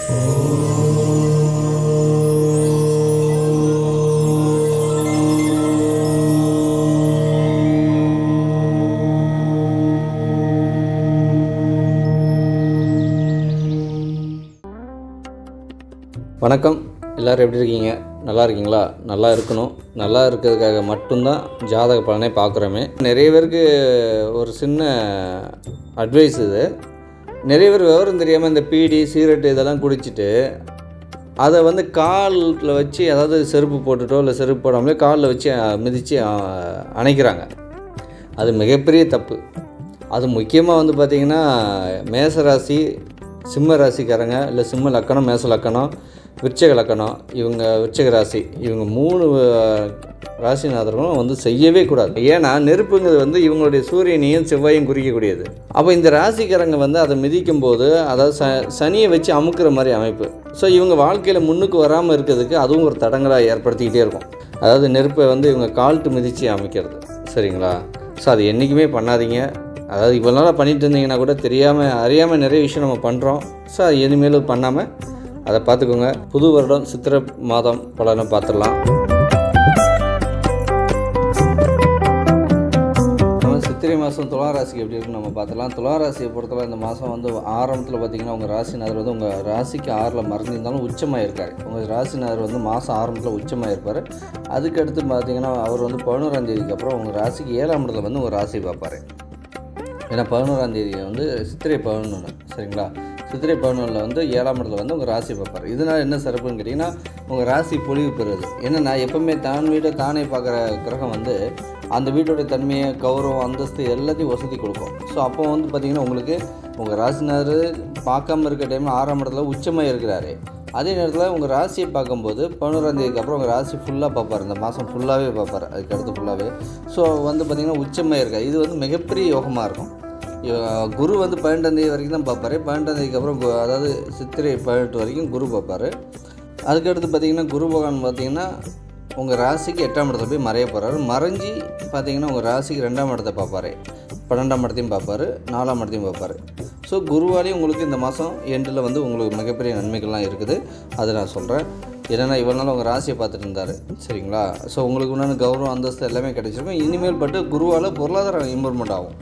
வணக்கம். எல்லோரும் எப்படி இருக்கீங்க? நல்லா இருக்கீங்களா? நல்லா இருக்கணும். நல்லா இருக்கிறதுக்காக மட்டும்தான் ஜாதக பலனை பார்க்குறோமே. நிறைய பேருக்கு ஒரு சின்ன அட்வைஸ் இது. நிறைய பேர் விவரம் தெரியாமல் இந்த பீடி சிகரெட்டு இதெல்லாம் குடிச்சிட்டு அதை காலில் வச்சு, அதாவது செருப்பு போட்டுட்டோ இல்லை செருப்பு போடாமலே காலில் வச்சு மிதித்து அணைக்கிறாங்க. அது மிகப்பெரிய தப்பு. அது முக்கியமாக பார்த்திங்கன்னா மேசராசி, சிம்ம ராசிக்காரங்க, இல்லை சிம்ம லக்கணம், மேச லக்கணம், விருச்சிக லக்கணம், இவங்க விருச்சிக ராசி, இவங்க 3 ராசிநாதர்களும் செய்யவே கூடாது. ஏன்னா நெருப்புங்கிறது இவங்களுடைய சூரியனையும் செவ்வாயும் குறிக்கக்கூடியது. அப்போ இந்த ராசிக்காரங்க அதை மிதிக்கும் போது, அதாவது சனியை வச்சு அமுக்கிற மாதிரி அமைப்பு. ஸோ இவங்க வாழ்க்கையில் முன்னுக்கு வராமல் இருக்கிறதுக்கு அதுவும் ஒரு தடங்களாக ஏற்படுத்திக்கிட்டே இருக்கும். அதாவது நெருப்பை இவங்க கால்ட்டு மிதித்து அமைக்கிறது. சரிங்களா? ஸோ அது என்றைக்குமே பண்ணாதீங்க. அதாவது இவ்வளோ நாளாக பண்ணிட்டு இருந்தீங்கன்னா கூட அறியாமல் நிறைய விஷயம் நம்ம பண்ணுறோம். ஸோ அது இனிமேலும் பண்ணாமல் அதை பார்த்துக்கோங்க. புது வருடம் சித்திரை மாதம் பலனை பார்த்துடலாம். நம்ம சித்திரை மாதம் துலா ராசிக்கு எப்படி இருக்குன்னு நம்ம பார்த்துடலாம். துலா ராசியை பொறுத்தவரை இந்த மாதம் ஆரம்பத்தில் பார்த்திங்கன்னா உங்கள் ராசிநாதர் உங்கள் ராசிக்கு 6ல் மறைஞ்சிருந்தாலும் உச்சமாக இருக்கார். உங்கள் ராசிநாதர் மாதம் ஆரம்பத்தில் உச்சமாக இருப்பார். அதுக்கடுத்து பார்த்திங்கன்னா அவர் 11ஆம் தேதிக்கு அப்புறம் உங்கள் ராசிக்கு 7ஆம் இடத்துல உங்கள் ராசி பார்ப்பார். ஏன்னா 11ஆம் தேதி சித்திரை 11. சரிங்களா? சித்திரை 11 7ஆம் இடத்துல உங்கள் ராசி பார்ப்பார். இதனால் என்ன சிறப்புன்னு கேட்டிங்கன்னா, உங்கள் ராசி பொலிவு பெறுது. என்னென்னா எப்போவுமே தான் வீட்டை தானே பார்க்குற கிரகம் அந்த வீட்டோடைய தன்மையை, கௌரவம், அந்தஸ்து எல்லாத்தையும் வசதி கொடுக்கும். ஸோ அப்போ பார்த்திங்கன்னா உங்களுக்கு உங்கள் ராசினார் பார்க்காம இருக்க டைமில் 6ஆம் இடத்துல உச்சமாக இருக்கிறாரு. அதே நேரத்தில் உங்கள் ராசியை பார்க்கும்போது 11ஆம் தேதிக்கு அப்புறம் உங்கள் ராசி ஃபுல்லாக பார்ப்பார். இந்த மாதம் ஃபுல்லாகவே பார்ப்பார். அதுக்கு அடுத்து ஃபுல்லாகவே. ஸோ பார்த்திங்கன்னா உச்சமாக இருக்கார். இது மிகப்பெரிய யோகமாக இருக்கும். குரு 12ஆம் தேதி வரைக்கும் தான் பார்ப்பார். 12ஆம் தேதிக்கு அப்புறம் அதாவது சித்திரை 18 வரைக்கும் குரு பார்ப்பார். அதுக்கடுத்து பார்த்திங்கன்னா குரு பகவான் பார்த்திங்கன்னா உங்கள் ராசிக்கு 8ஆம் இடத்துல போய் மறைய போகிறாரு. மறைஞ்சி பார்த்திங்கன்னா உங்கள் ராசிக்கு 2ஆம் இடத்தை பார்ப்பார். 12ஆம் இடத்தையும் பார்ப்பார், 4ஆம் இடத்தையும் பார்ப்பார். ஸோ குருவாலேயும் உங்களுக்கு இந்த மாதம் எண்டில் உங்களுக்கு மிகப்பெரிய நன்மைகள்லாம் இருக்குது. அதை நான் சொல்கிறேன். ஏன்னா இவ்வளோ நாள் உங்கள் ராசியை பார்த்துட்டு இருந்தார். சரிங்களா? ஸோ உங்களுக்கு உண்டான கௌரவம், அந்தஸ்து எல்லாமே கிடைச்சிருக்கும். இனிமேல் பட்டு குருவால் பொருளாதார இம்ப்ரூவ்மெண்ட் ஆகும்.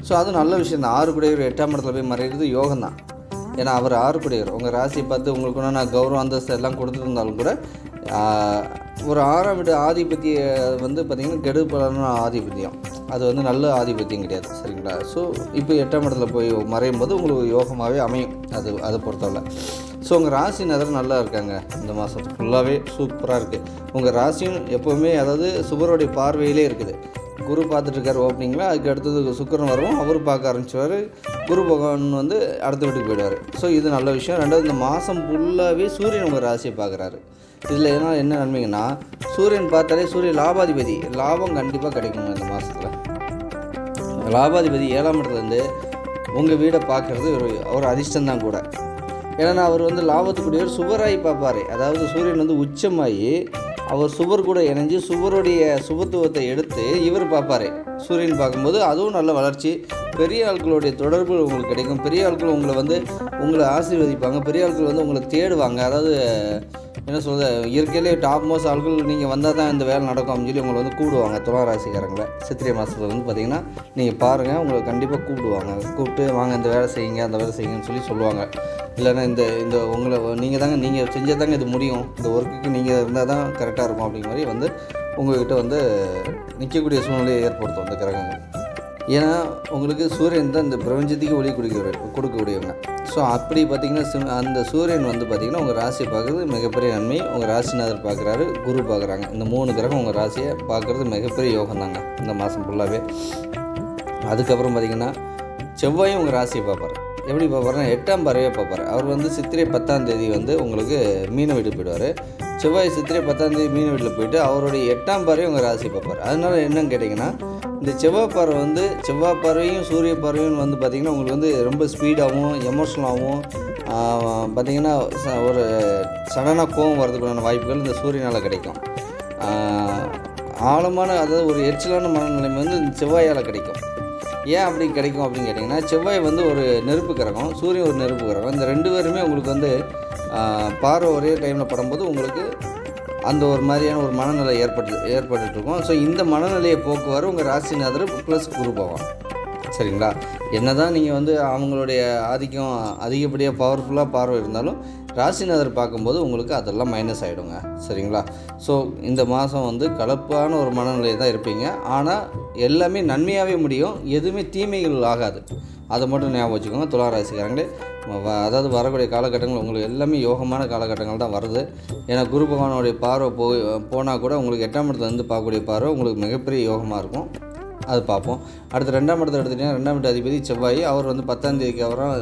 ஸோ அது நல்ல விஷயம் தான். 6 குடையவர் 8ஆம் இடத்துல போய் மறைகிறது யோகம் தான். ஏன்னா அவர் 6 குடையவர். உங்கள் ராசியை பார்த்து உங்களுக்கு நான் கௌரவம், அந்தஸ்து எல்லாம் கொடுத்துருந்தாலும் கூட ஒரு 6ஆம் வீடு ஆதிபத்திய பார்த்திங்கன்னா கெடுபலான ஆதிபத்தியம். அது நல்ல ஆதிபத்தியம் கிடையாது. சரிங்களா? ஸோ இப்போ 8ஆம் இடத்துல போய் மறையும் போது உங்களுக்கு யோகமாகவே அமையும். அதை பொறுத்தவரை. ஸோ உங்கள் ராசிநாதர் நல்லா இருக்காங்க. இந்த மாதம் ஃபுல்லாகவே சூப்பராக இருக்குது. உங்கள் ராசியும் எப்போவுமே அதாவது சுபருடைய பார்வையிலே இருக்குது. குரு பார்த்துட்ருக்கார் ஓப்பனிங்கில். அதுக்கு அடுத்தது சுக்கிரன் வரும், அவர் பார்க்க ஆரம்பிச்சுவார். குரு பகவான் அடுத்த வீட்டுக்கு போயிடுவார். ஸோ இது நல்ல விஷயம். ரெண்டாவது இந்த மாதம் ஃபுல்லாகவே சூரியன் உங்கள் ராசியை பார்க்குறாரு. இதில் என்ன நன்மைங்கன்னா, சூரியன் பார்த்தாலே சூரிய லாபாதிபதி, லாபம் கண்டிப்பாக கிடைக்குங்க இந்த மாதத்தில். லாபாதிபதி 7ஆம் இடத்துலேருந்து உங்கள் வீடை பார்க்குறது ஒரு அதிர்ஷ்டம்தான் கூட. ஏன்னா அவர் லாபத்துக்குரியவர் சுபராகி பார்ப்பார். அதாவது சூரியன் உச்சமாகி அவர் சுவர் கூட இணைஞ்சு சுவருடைய சுபத்துவத்தை எடுத்து இவர் பார்ப்பார். சூரியன் பார்க்கும்போது அதுவும் நல்ல வளர்ச்சி. பெரிய ஆட்களுடைய தொடர்பு உங்களுக்கு கிடைக்கும். பெரிய ஆட்கள் உங்களை ஆசீர்வதிப்பாங்க. பெரிய ஆட்கள் உங்களை தேடுவாங்க. அதாவது என்ன சொல்கிறது, இயற்கையிலே டாப் மோஸ்ட் ஆட்கள் நீங்கள் வந்தால் தான் இந்த வேலை நடக்கும் அப்படின்னு சொல்லி உங்களை கூப்பிடுவாங்க. துலா ராசிக்காரங்களை சித்திரை மாதத்தில் பார்த்திங்கன்னா நீங்கள் பாருங்கள், உங்களை கண்டிப்பாக கூப்பிட்டு வாங்க இந்த வேலை செய்யுங்க, அந்த வேலை செய்யுங்கன்னு சொல்லுவாங்க. இல்லைன்னா இந்த உங்களை நீங்கள் செஞ்சால் தாங்க இது முடியும், இந்த ஒர்க்குக்கு நீங்கள் இருந்தால் தான் கரெக்டாக இருக்கும் அப்படிங்கிற மாதிரி உங்கள்கிட்ட நிற்கக்கூடிய சூழ்நிலையை ஏற்படுத்தும் இந்த கிரகங்கள். ஏன்னா உங்களுக்கு சூரியன் தான் இந்த பிரபஞ்சத்துக்கு ஒளி கொடுக்கக்கூடியவங்க. ஸோ அப்படி பார்த்திங்கன்னா அந்த சூரியன் பார்த்திங்கன்னா உங்கள் ராசியை பார்க்குறது மிகப்பெரிய நன்மை. உங்கள் ராசிநாதர் பார்க்குறாரு, குரு பார்க்குறாங்க. இந்த 3 கிரகம் உங்கள் ராசியை பார்க்குறது மிகப்பெரிய யோகம் தாங்க இந்த மாதம் ஃபுல்லாகவே. அதுக்கப்புறம் பார்த்திங்கன்னா செவ்வாயும் உங்கள் ராசியை பார்ப்பார். எப்படி பார்ப்பாருன்னா 8ஆம் பார்வையாக பார்ப்பார். அவர் சித்திரை 10ஆம் தேதி உங்களுக்கு மீன வீட்டுக்கு போயிடுவார். செவ்வாய் சித்திரை 10ஆம் தேதி மீன வீட்டில் போயிட்டு அவருடைய 8ஆம் பார்வையை உங்கள் ராசியை பார்ப்பார். அதனால் என்னன்னு கேட்டிங்கன்னா, இந்த செவ்வாய் பார்வை செவ்வாய் பார்வையும் சூரிய பார்வையும் பார்த்திங்கன்னா உங்களுக்கு ரொம்ப ஸ்பீடாகவும் எமோஷனலாகவும் பார்த்திங்கன்னா ஒரு சடனாக கோவம் வரதுக்குண்டான வாய்ப்புகள் இந்த சூரியனால் கிடைக்கும். ஆழமான அதாவது ஒரு எரிச்சலான மனநிலைமை இந்த செவ்வாயால் கிடைக்கும். ஏன் அப்படி கிடைக்கும் அப்படின்னு கேட்டிங்கன்னா, செவ்வாய் ஒரு நெருப்பு கிரகம், சூரியன் ஒரு நெருப்பு கிரகம். இந்த 2 பேருமே உங்களுக்கு பார்வை ஒரே டைமில் படும்போது உங்களுக்கு அந்த ஒரு மாதிரியான ஒரு மனநிலை ஏற்பட்டுருக்கும். ஸோ இந்த மனநிலையை போக்குவார் உங்கள் ராசிநாதர் ப்ளஸ் குரு பகவான். சரிங்களா? என்ன தான் நீங்கள் வந்து அவங்களுடைய ஆதிக்கம் அதிகப்படியாக பவர்ஃபுல்லாக பார்வை இருந்தாலும் ராசிநாதர் பார்க்கும்போது உங்களுக்கு அதெல்லாம் மைனஸ் ஆகிடுங்க. சரிங்களா? ஸோ இந்த மாதம் வந்து கலப்பான ஒரு மனநிலையை தான் இருப்பீங்க. ஆனால் எல்லாமே நன்மையாகவே முடியும், எதுவுமே தீமைகள் ஆகாது. அதை மட்டும் ஞாபகம் வச்சுக்கோங்க துலா ராசிக்காரங்களே. அதாவது வரக்கூடிய காலகட்டங்கள் உங்களுக்கு எல்லாமே யோகமான காலகட்டங்கள் தான் வருது. ஏன்னா குரு பகவானுடைய பார்வை போனால் கூட உங்களுக்கு 8ஆம் இடத்துலேருந்து பார்க்கக்கூடிய பார்வை உங்களுக்கு மிகப்பெரிய யோகமாக இருக்கும். அது பார்ப்போம். அடுத்து 2ஆம் இடத்தை எடுத்துகிட்டிங்கன்னா 2ஆம் இடத்து அதிபதி செவ்வாய். அவர் வந்து 10ஆம் தேதிக்கு அப்புறம்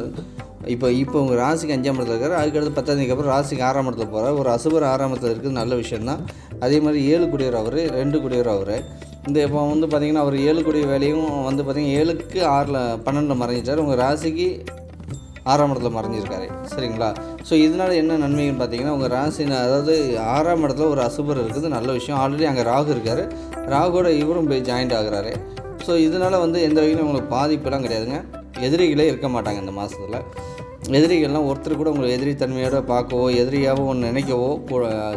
இப்போ உங்கள் ராசிக்கு 5ஆம் இடத்துல இருக்கார். அதுக்கடுத்து 10ஆம் தேதிக்கு அப்புறம் ராசிக்கு 6ஆம் இடத்துல போகிறார். ஒரு அசுபர் 6ஆம் இடத்துல இருக்குது, நல்ல விஷயந்தான். அதே மாதிரி 7 குடியவர் அவர், 2 குடியவர் அவர். இப்போ வந்து பார்த்திங்கன்னா அவர் 7 குடிய வேலையும் வந்து பார்த்திங்கன்னா 7க்கு 6ல் 12 மறைஞ்சிட்டார். உங்கள் ராசிக்கு 6ஆம் இடத்துல மறைஞ்சிருக்காரு. சரிங்களா? ஸோ இதனால் என்ன நன்மைன்னு பார்த்தீங்கன்னா உங்கள் ராசி அதாவது 6ஆம் இடத்துல ஒரு அசுபர் இருக்குது, நல்ல விஷயம். ஆல்ரெடி அங்கே ராகு இருக்கார். ராகுவோட இவரும் போய் ஜாயிண்ட் ஆகுறாரு. ஸோ இதனால் வந்து எந்த வகையிலும் உங்களுக்கு பாதிப்பெல்லாம் கிடையாதுங்க. எதிரிகளே இருக்க மாட்டாங்க இந்த மாதத்தில். எதிரிகள்லாம் ஒருத்தர் கூட உங்களுக்கு எதிரித்தன்மையோடு பார்க்கவோ எதிரியாகவோ ஒன்று நினைக்கவோ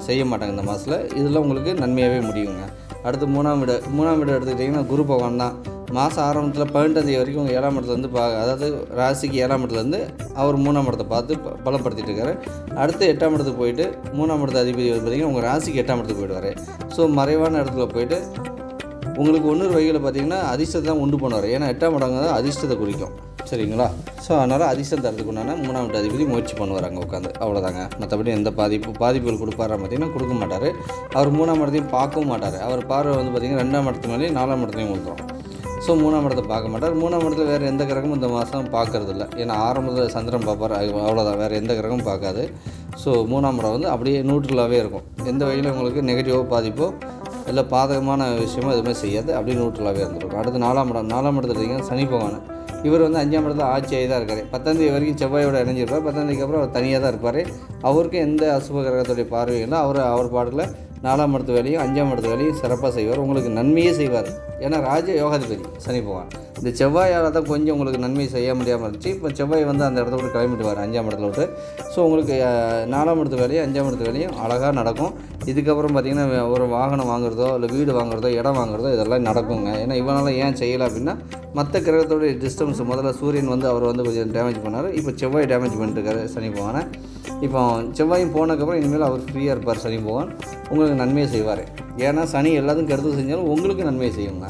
செய்ய மாட்டாங்க இந்த மாதத்தில். இதெல்லாம் உங்களுக்கு நன்மையாகவே முடியுங்க. அடுத்து 3ஆம் வீடு எடுத்துக்கிட்டிங்கன்னா குரு பகவான் தான். மாதம் ஆரம்பத்தில் 18ஆம் தேதி வரைக்கும் உங்கள் 7ஆம் இடத்துலேருந்து அதாவது ராசிக்கு 7ஆம் இடத்துலேருந்து அவர் 3ஆம் இடத்தை பார்த்து பலப்படுத்திட்டு இருக்காரு. அடுத்து 8ஆம் இடத்துக்கு போயிட்டு 3ஆம் இடத்து அதிபதி பார்த்திங்கன்னா உங்கள் ராசிக்கு 8ஆம் இடத்துக்கு போயிடுவார். ஸோ மறைவான இடத்துல போயிட்டு உங்களுக்கு ஒன்னொரு வகையில் பார்த்திங்கன்னா அதிர்ஷ்டத்தை தான் உண்டு பண்ணுவார். ஏன்னா 8ஆம் இடம் தான் அதிர்ஷ்டத்தை குறிக்கும். சரிங்களா? ஸோ அதனால் அதிர்ஷ்டம் தரத்துக்கு உண்டான 3ஆம் வீட்டு அதிபதி முயற்சி பண்ணுவார் அங்கே உட்காந்து. அவ்வளோதாங்க. மற்றபடி எந்த பாதிப்புகள் கொடுப்பாரா பார்த்திங்கன்னா கொடுக்க மாட்டார். அவர் 3ஆம் இடத்தையும் பார்க்கவும் மாட்டார். அவர் பார்வை வந்து பார்த்திங்கன்னா 2ஆம் இடத்து மேலேயும் 4ஆம் இடத்துலையும் விழுந்துடும். ஸோ 3ஆம் இடத்தை பார்க்க மாட்டார். 3ஆம் இடத்துல வேறு எந்த கிரகமும் இந்த மாதம் பார்க்கறதில்ல. ஏன்னா ஆரம்பத்தில் சந்திரன் பார்ப்பார், அவ்வளோதான், வேறு எந்த கிரகமும் பார்க்காது. ஸோ 3ஆம் இடம் வந்து அப்படியே நியூட்ரலாகவே இருக்கும். எந்த வகையில் உங்களுக்கு நெகட்டிவோ பாதிப்போ இல்லை பாதகமான விஷயமோ எதுவுமே செய்யாது, அப்படியே நியூட்ரலாகவே இருந்திருக்கும். அடுத்து 4ஆம் இடத்துல பார்த்தீங்கன்னா சனி பகவான். இவர் வந்து 5ஆம் இடத்துல ஆட்சியாக தான் இருக்கார். 10ஆம் தேதி வரைக்கும் செவ்வாயோட இணைஞ்சிருப்பார். 10ஆம் தேதிக்கு அப்புறம் அவர் தனியாக தான் இருப்பார். அவருக்கு எந்த அசுப கிரகத்துடைய பார்வையும் அவர் பாடலில் 4ஆம் இடத்து வேலையும் 5ஆம் இடத்து வேலையும் சிறப்பாக செய்வார். உங்களுக்கு நன்மையே செய்வார். ஏன்னா ராஜ யோகாதிபதி சனி பகவான். இந்த செவ்வாயால் தான் கொஞ்சம் உங்களுக்கு நன்மை செய்ய முடியாமல் இருந்துச்சு. இப்போ செவ்வாய் வந்து அந்த இடத்த விட்டு கிளம்பிட்டுவார் 5ஆம் இடத்துல விட்டு. ஸோ உங்களுக்கு 4ஆம் இடத்து வேலையும் 5ஆம் இடத்து வேலையும் அழகாக நடக்கும். இதுக்கப்புறம் பார்த்திங்கன்னா ஒரு வாகனம் வாங்குறதோ இல்லை வீடு வாங்குறதோ இடம் வாங்குறதோ இதெல்லாம் நடக்குங்க. ஏன்னா இவனால் ஏன் செய்யலை அப்படின்னா மற்ற கிரகத்தோடைய டிஸ்டன்ஸ் முதல்ல சூரியன் வந்து அவர் வந்து கொஞ்சம் டேமேஜ் பண்ணார். இப்போ செவ்வாய் டேமேஜ் பண்ணிட்டுருக்காரு சனி பகவானை. இப்போ செவ்வாயும் போனதுக்கப்புறம் இனிமேல் அவர் ஃப்ரீயாக இருப்பார் சனி பகவான். உங்களுக்கு நன்மையை செய்வார். ஏன்னா சனி எல்லாத்துக்கும் கருத்து செஞ்சாலும் உங்களுக்கு நன்மையை செய்யுங்க.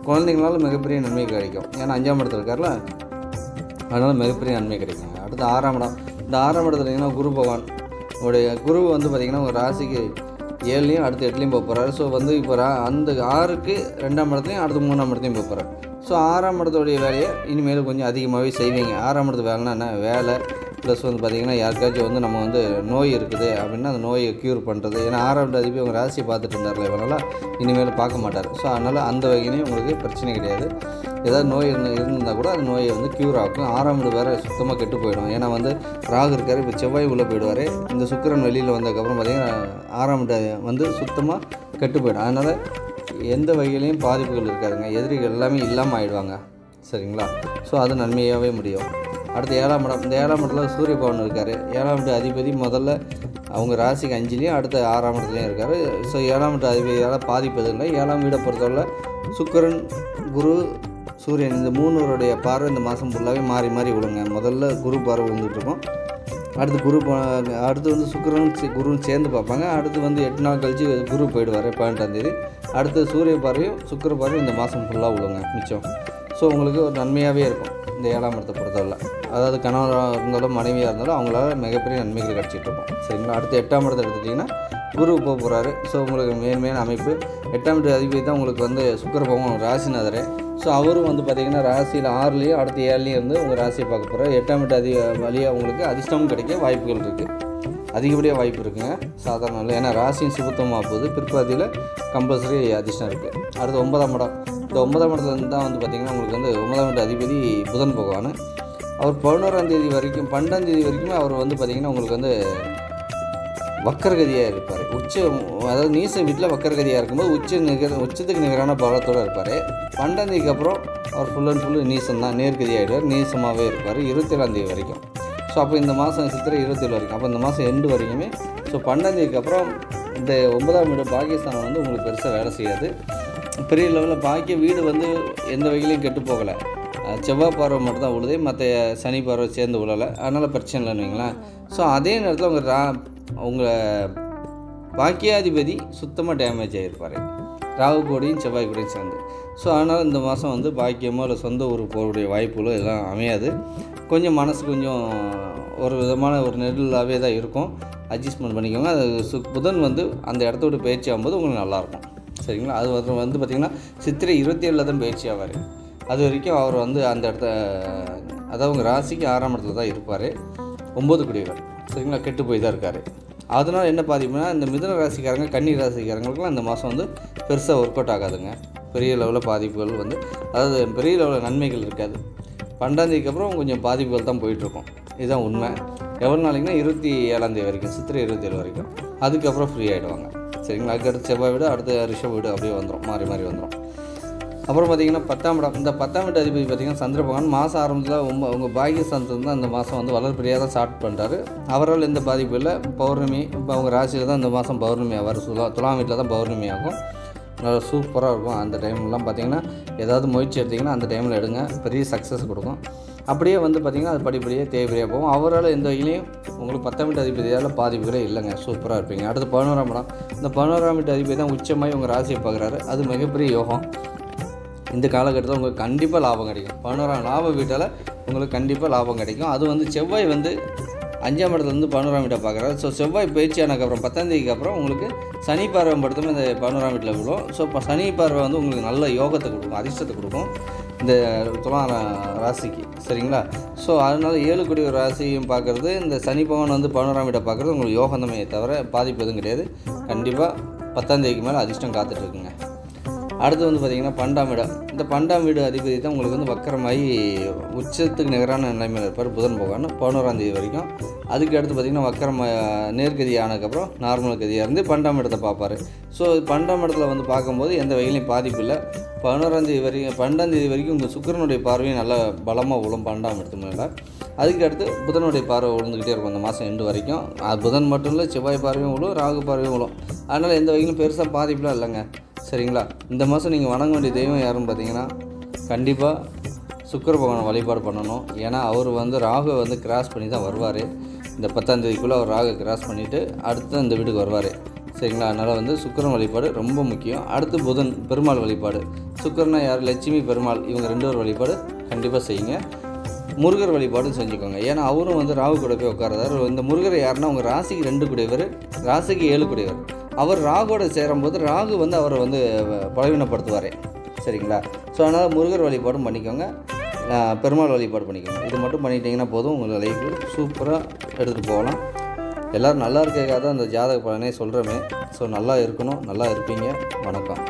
குழந்தைங்களால மிகப்பெரிய நன்மை கிடைக்கும். ஏன்னா 5ஆம் இடத்துல இருக்கார்ல, அதனால் மிகப்பெரிய நன்மை கிடைக்குங்க. அடுத்து 6ஆம் இடம். இந்த 6ஆம் இடத்துலங்கன்னா குரு பகவான் உடைய குரு வந்து பார்த்திங்கன்னா உங்கள் ராசிக்கு 7லையும் அடுத்து 8லையும் போக போகிறாரு. ஸோ வந்து இப்போ அந்த 6க்கு 2ஆம் இடத்துலையும் அடுத்து 3ஆம் இடத்தையும் போக போகிறார். ஸோ 6ஆம் இடத்துடைய வேலையை இனிமேல் கொஞ்சம் அதிகமாகவே செய்வீங்க. 6ஆம் இடத்து வேலைன்னா என்ன வேலை ப்ளஸ் வந்து பார்த்திங்கன்னா யாருக்காச்சும் வந்து நம்ம வந்து நோய் இருக்குது அப்படின்னா அந்த நோயை க்யூர் பண்ணுறது. ஏன்னா 6ஆம் அதிபதி உங்கள் ராசியை பார்த்துட்டு இருந்தார்ல இவனால் இனிமேல் பார்க்க மாட்டார். ஸோ அதனால் அந்த வகையிலையும் உங்களுக்கு பிரச்சனை கிடையாது. ஏதாவது நோய் இருந்திருந்தால் கூட அந்த நோயை வந்து க்யூர் ஆகும். 6ஆம் வீடு வேறு சுத்தமாக கெட்டு போயிடும். ஏன்னா வந்து ராகு இருக்கார். இப்போ செவ்வாய் உள்ளே போயிடுவார். இந்த சுக்கிரன் வெளியில் வந்ததுக்கப்புறம் பார்த்திங்கன்னா 6ஆம் வீடு வந்து சுத்தமாக கெட்டு போயிடும். அதனால் எந்த வகையிலையும் பாதிப்புகள் இருக்காதுங்க. எதிரிகள் எல்லாமே இல்லாமல் ஆகிடுவாங்க. சரிங்களா? ஸோ அது நன்மையாகவே முடியும். அடுத்து 7ஆம் இடம். இந்த 7ஆம் இடத்துல சூரிய பகவான் இருக்கார். 7ஆம் வீட்டு அதிபதி முதல்ல அவங்க ராசிக்கு 5லையும் அடுத்த 6ஆம் இடத்துலையும் இருக்கார். ஸோ 7ஆம் வீட்டு அதிபதியால் பாதிப்பது இல்லை. 7ஆம் வீடை பொறுத்தவரை சுக்கிரன் குரு சூரியன் இந்த 3 பார்வை இந்த மாதம் ஃபுல்லாகவே மாறி மாறி விடுங்க. முதல்ல குரு பார்வை வந்துட்டுருக்கோம். அடுத்து வந்து சுக்கிரனும் குருவும் சேர்ந்து பார்ப்பாங்க. அடுத்து வந்து 8 நாள் கழித்து குரு போயிடுவார் 18ஆம் தேதி. அடுத்து சூரிய பார்வையும் சுக்கிர பார்வையும் இந்த மாதம் ஃபுல்லாக விடுங்க மிச்சம். ஸோ உங்களுக்கு ஒரு நன்மையாகவே இருக்கும் இந்த 7ஆம் இடத்தை பொறுத்தவரை. அதாவது கணவராக இருந்தாலும் மனைவியாக இருந்தாலும் அவங்களால மிகப்பெரிய நன்மைகள் கிடச்சிட்ருக்கும். சரிங்களா? அடுத்து 8ஆம் இடத்தை எடுத்துட்டிங்கன்னா குரு போக போகிறாரு. ஸோ உங்களுக்கு மேன்மையான அமைப்பு. 8ஆம் வீட்டு அதிபதி தான் உங்களுக்கு வந்து சுக்கிர பகவான் ராசிநாதரே. ஸோ அவரும் வந்து பார்த்திங்கன்னா ராசியில் 6லையும் அடுத்து 7லையும் இருந்து உங்கள் ராசியை பார்க்க போகிறார். 8ஆம் வீட்டு வழியாக உங்களுக்கு அதிர்ஷ்டமும் கிடைக்க வாய்ப்புகள் இருக்குது. அதிகப்படியாக வாய்ப்பு இருக்குங்க. சாதாரண இல்லை. ஏன்னா ராசியும் சுபத்தமாக போகுது. பிற்பாதியில் கம்பல்சரி அதிர்ஷ்டம் இருக்குது. அடுத்து 9ஆம் இடம். இந்த 9ஆம் இடத்துல தான் வந்து பார்த்திங்கன்னா உங்களுக்கு வந்து 9ஆம் வீட்டு அதிபதி புதன் பகவான். அவர் 11ஆம் தேதி வரைக்கும் 12ஆம் தேதி வரைக்குமே அவர் வந்து பார்த்திங்கன்னா உங்களுக்கு வந்து வக்கரகதியாக இருப்பார். அதாவது நீச வீட்டில் வக்கரகதியாக இருக்கும்போது உச்சத்துக்கு நிகரான பலத்தோடு இருப்பார். 12ஆம் தேதிக்கு அப்புறம் அவர் ஃபுல் அண்ட் ஃபுல்லு நீசம் தான், நேர்கதியாகிடுவார். நீசமாகவே இருப்பார் 27ஆம் தேதி வரைக்கும். ஸோ அப்போ இந்த மாதம் சித்திரை 27 வரைக்கும், அப்போ இந்த மாதம் எண்டு வரைக்குமே. ஸோ 12 அப்புறம் இந்த 9ஆம் வீடு பாக்கியஸ்தானம் வந்து உங்களுக்கு பெருசாக வேலை செய்யாது. பெரிய லெவலில் பாக்கிய வீடு வந்து எந்த வகையிலையும் கெட்டு போகலை. செவ்வாய் பார்வை மட்டும் தான் விழுது, மற்ற சனி பார்வை சேர்ந்து விழலை, அதனால் பிரச்சனை இல்லைன்னு வைங்களேன். ஸோ அதே நேரத்தில் உங்கள் பாக்கியாதிபதி சுத்தமாக டேமேஜ் ஆகிருப்பார், ராகு கோடியும் செவ்வாய் கோடியும் சேர்ந்து. ஸோ அதனால் இந்த மாதம் வந்து பாக்கியமோ இல்லை சொந்த ஊருக்கு போகக்கூடிய வாய்ப்புகளோ எல்லாம் அமையாது. கொஞ்சம் மனசு கொஞ்சம் ஒரு விதமான ஒரு நெருடலாகவே தான் இருக்கும். அட்ஜஸ்ட்மெண்ட் பண்ணிக்கோங்க. அது புதன் வந்து அந்த இடத்த விட்டு பயிற்சி ஆகும்போது உங்களுக்கு நல்லாயிருக்கும். சரிங்களா? அது வந்து பார்த்திங்கன்னா சித்திரை 27 தான் பயிற்சி ஆவார். அது வரைக்கும் அவர் வந்து அந்த இடத்த, அதாவது உங்கள் ராசிக்கு 6ஆம் இடத்துல தான் இருப்பார். 9 குடிகள். சரிங்களா? கெட்டு போய் தான் இருக்கார். அதனால் என்ன பாதிப்புனா, இந்த மிதுன ராசிக்காரங்க கன்னி ராசிக்காரங்களுக்குலாம் இந்த மாதம் வந்து பெருசாக ஒர்க் அவுட் ஆகாதுங்க. பெரிய லெவலில் பாதிப்புகள் வந்து, அதாவது பெரிய லெவலில் நன்மைகள் இருக்காது. 12 அப்புறம் கொஞ்சம் பாதிப்புகள் தான் போயிட்டுருக்கும். இதுதான் உண்மை. எவ்வளோ நாளைக்குன்னா 27 வரைக்கும், சித்திரை 27 வரைக்கும். அதுக்கப்புறம் ஃப்ரீ ஆகிடுவாங்க. சரிங்களா? அதுக்கடுத்து செவ்வாய் வீடு, அடுத்த ரிஷப வீடு அப்படியே வந்துடும், மாறி மாறி வந்துடும். அப்புறம் பார்த்திங்கன்னா 10ஆம் இடம், இந்த 10ஆம் வீட்டு அதிபதி பார்த்திங்கன்னா சந்திர பகவான் மாதம் ஆரம்பத்தில் உங்கள் பாக்கியஸ்தானத்தில் தான் இந்த மாதம் வந்து வளர்பிரியாக தான் ஸ்டார்ட் பண்ணுறாரு. அவரால் எந்த பாதிப்பு இல்லை. பௌர்ணமி இப்போ அவங்க ராசியில் தான் இந்த மாதம் பௌர்ணமி ஆவார். துலாம் வீட்டில் தான் பௌர்ணமி ஆகும். நல்லா சூப்பராக இருக்கும். அந்த டைம்லாம் பார்த்திங்கன்னா ஏதாவது முயற்சி எடுத்திங்கன்னா அந்த டைமில் எடுங்க, பெரிய சக்ஸஸ் கொடுக்கும். அப்படியே வந்து பார்த்திங்கன்னா அது படிப்படியாக தேவையாக போகும். அவரால் எந்த வகையிலையும் உங்களுக்கு 10ஆம் வீட்டு அதிபதியால் பாதிப்புகளே இல்லைங்க. சூப்பராக இருப்பீங்க. அடுத்து 11ஆம் இடம், இந்த 11ஆம் வீட்டு அதிபதி தான் உச்சமாகி உங்கள் ராசியை பார்க்குறாரு. அது மிகப்பெரிய யோகம். இந்த காலகட்டத்தில் உங்களுக்கு கண்டிப்பாக லாபம் கிடைக்கும். 11ஆம் லாப வீட்டால் உங்களுக்கு கண்டிப்பாக லாபம் கிடைக்கும். அது வந்து செவ்வாய் வந்து 5ஆம் இடத்துலேருந்து 11ஆம் வீட்டை பார்க்குறாரு. ஸோ செவ்வாய் பயிற்சி ஆனதுக்கப்புறம் 10ஆம் அப்புறம் உங்களுக்கு சனி பார்வை படுத்தும் இந்த 11ஆம் வீட்டில் விடும். ஸோ இப்போ சனி பார்வை வந்து உங்களுக்கு நல்ல யோகத்தை கொடுக்கும், அதிர்ஷ்டத்தை கொடுக்கும் இந்த துலாம் ராசிக்கு. சரிங்களா? ஸோ அதனால் 7 கோடி ராசியும் பார்க்குறது, இந்த சனி பகவான் வந்து 11ஆம் வீட்டை பார்க்குறது உங்களுக்கு யோகந்தமே தவிர பாதிப்பு எதுவும் கிடையாது. கண்டிப்பாக 10ஆம் மேலே அதிர்ஷ்டம் காத்துட்ருக்குங்க. அடுத்து வந்து பார்த்திங்கன்னா 12ஆம் இடம், இந்த 12ஆம் வீடு அதிபதி தான் உங்களுக்கு வந்து வக்கரமாகி உச்சத்துக்கு நிகரான நிலைமையில் இருப்பார் புதன் பகவான் 11ஆம் தேதி வரைக்கும். அதுக்கு அடுத்து பார்த்திங்கன்னா வக்கரம் நேர்கதி ஆனதுக்கப்புறம் நார்மல் கதியாக இருந்து 12ஆம் இடத்தை பார்ப்பார். ஸோ 12ஆம் இடத்துல வந்து பார்க்கும்போது எந்த வகையிலையும் பாதிப்பு இல்லை. 11ஆம் தேதி வரைக்கும் 12ஆம் தேதி வரைக்கும் உங்கள் சுக்கிரனுடைய பார்வையும் நல்லா பலமாக விழும் 12ஆம் இடத்து மேலே. அதுக்கு அடுத்து புதனுடைய பார்வை விழுந்துக்கிட்டே இருக்கும் அந்த மாதம் எண்டு வரைக்கும். அது புதன் மட்டும் இல்லை, செவ்வாய் பார்வையும் விழும், ராகு பார்வையும் விழும். அதனால் எந்த வகையிலும் பெருசாக பாதிப்புலாம் இல்லைங்க. சரிங்களா? இந்த மாதம் நீங்கள் வணங்க வேண்டிய தெய்வம் யாருன்னு பார்த்தீங்கன்னா கண்டிப்பாக சுக்கிர பகவானை வழிபாடு பண்ணணும். ஏன்னா அவர் வந்து ராகுவை வந்து கிராஸ் பண்ணி தான் வருவார். இந்த 10ஆம் தேதிக்குள்ளே அவர் ராகு கிராஸ் பண்ணிவிட்டு அடுத்து இந்த வீட்டுக்கு வருவார். சரிங்களா? அதனால் வந்து சுக்கிரன் வழிபாடு ரொம்ப முக்கியம். அடுத்து புதன் பெருமாள் வழிபாடு. சுக்கிரனா யார்? லட்சுமி பெருமாள், இவங்க 2 வழிபாடு கண்டிப்பாக செய்யுங்க. முருகர் வழிபாடும் செஞ்சுக்கோங்க. ஏன்னா அவரும் வந்து ராகு கூட போய் உட்கார்றாரு. இந்த முருகர் யாருன்னா உங்கள் ராசிக்கு 2 கூடியவர், ராசிக்கு 7 கூடியவர். அவர் ராகுவோட சேரும்போது ராகு வந்து அவரை வந்து பலவீனப்படுத்துவார். சரிங்களா? ஸோ அதனால் முருகர் வழிபாடும் பண்ணிக்கோங்க, பெருமாள் வழிபாடு பண்ணிக்கோங்க. இது மட்டும் பண்ணிட்டீங்கன்னா போதும், உங்கள் லைஃப் சூப்பராக எடுத்துகிட்டு போகலாம். எல்லோரும் நல்லா இருக்கிறதுக்காக தான் அந்த ஜாதக பலனே சொல்கிறோமே. ஸோ நல்லா இருக்கணும், நல்லா இருப்பீங்க. வணக்கம்.